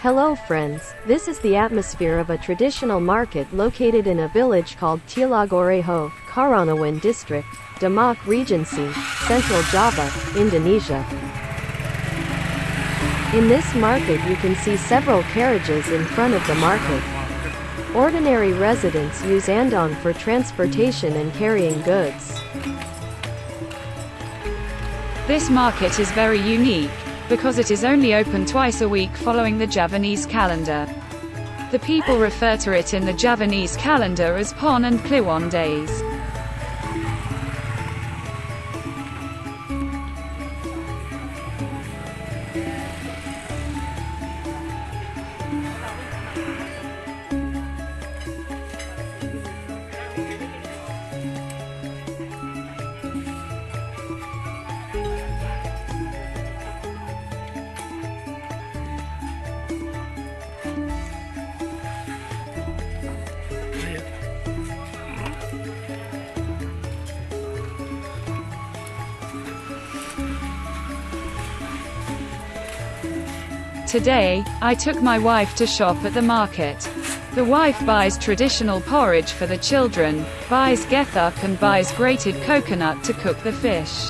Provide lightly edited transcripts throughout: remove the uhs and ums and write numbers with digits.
Hello friends, this is the atmosphere of a traditional market located in a village called Tlogorejo, Karangawen district, Demak Regency, Central Java, Indonesia. In this market you can see several carriages in front of the market. Ordinary residents use andong for transportation and carrying goods. This market is very unique, because it is only open twice a week following the Javanese calendar. The people refer to it in the Javanese calendar as Pon and Kliwon days. Today, I took my wife to shop at the market. The wife buys traditional porridge for the children, buys gethuk and buys grated coconut to cook the fish.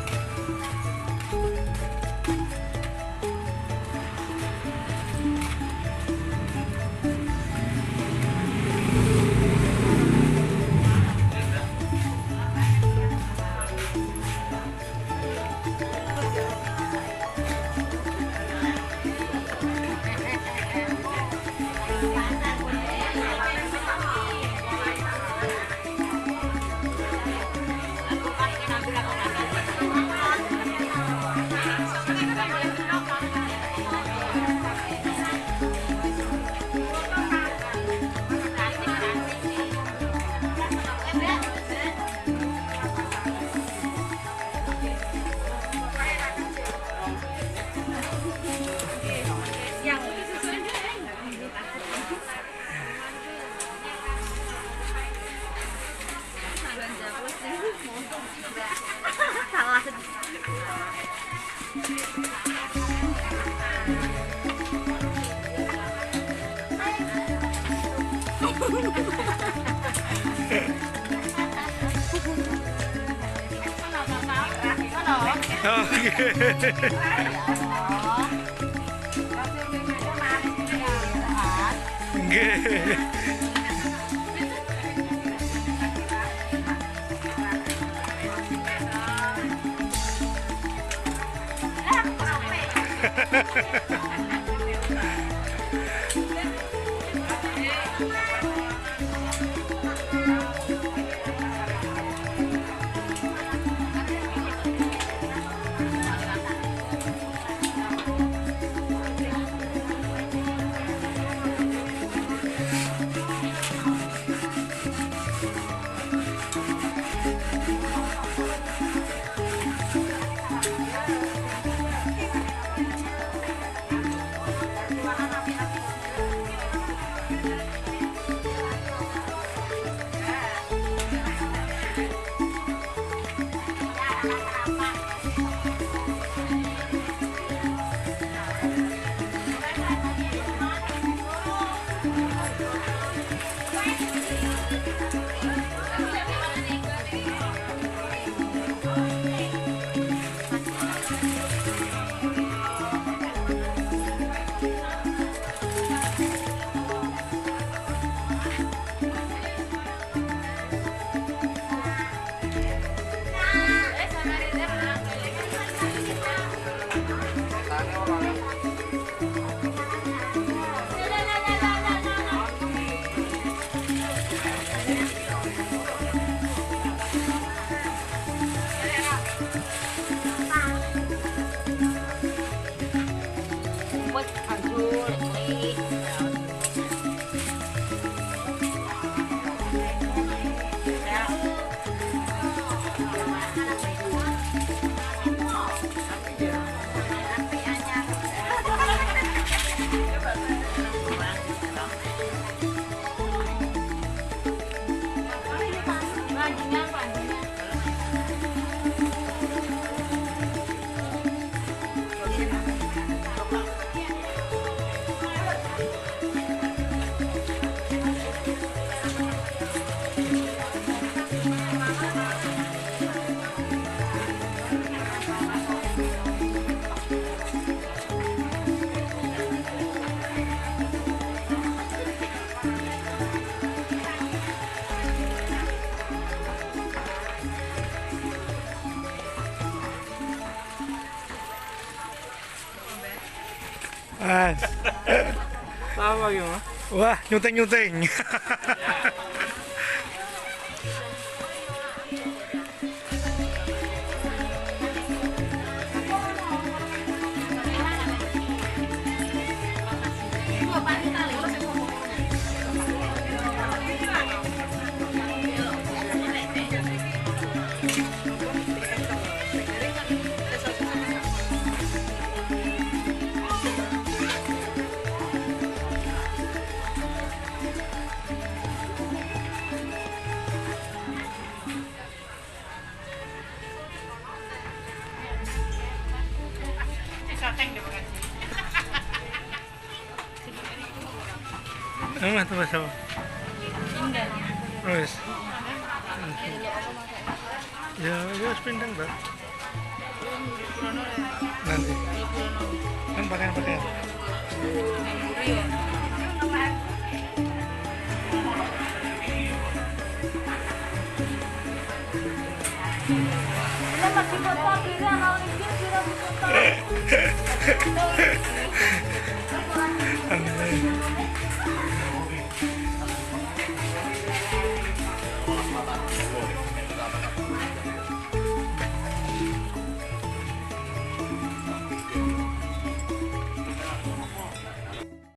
Mas. Sama gimana? Wah, nyuting-nyuting. Emang tuh bahasa apa? Terus. Ya, ya pindang Mbak. Nanti. Kan pakaian-pakaian. Masih kota kira mau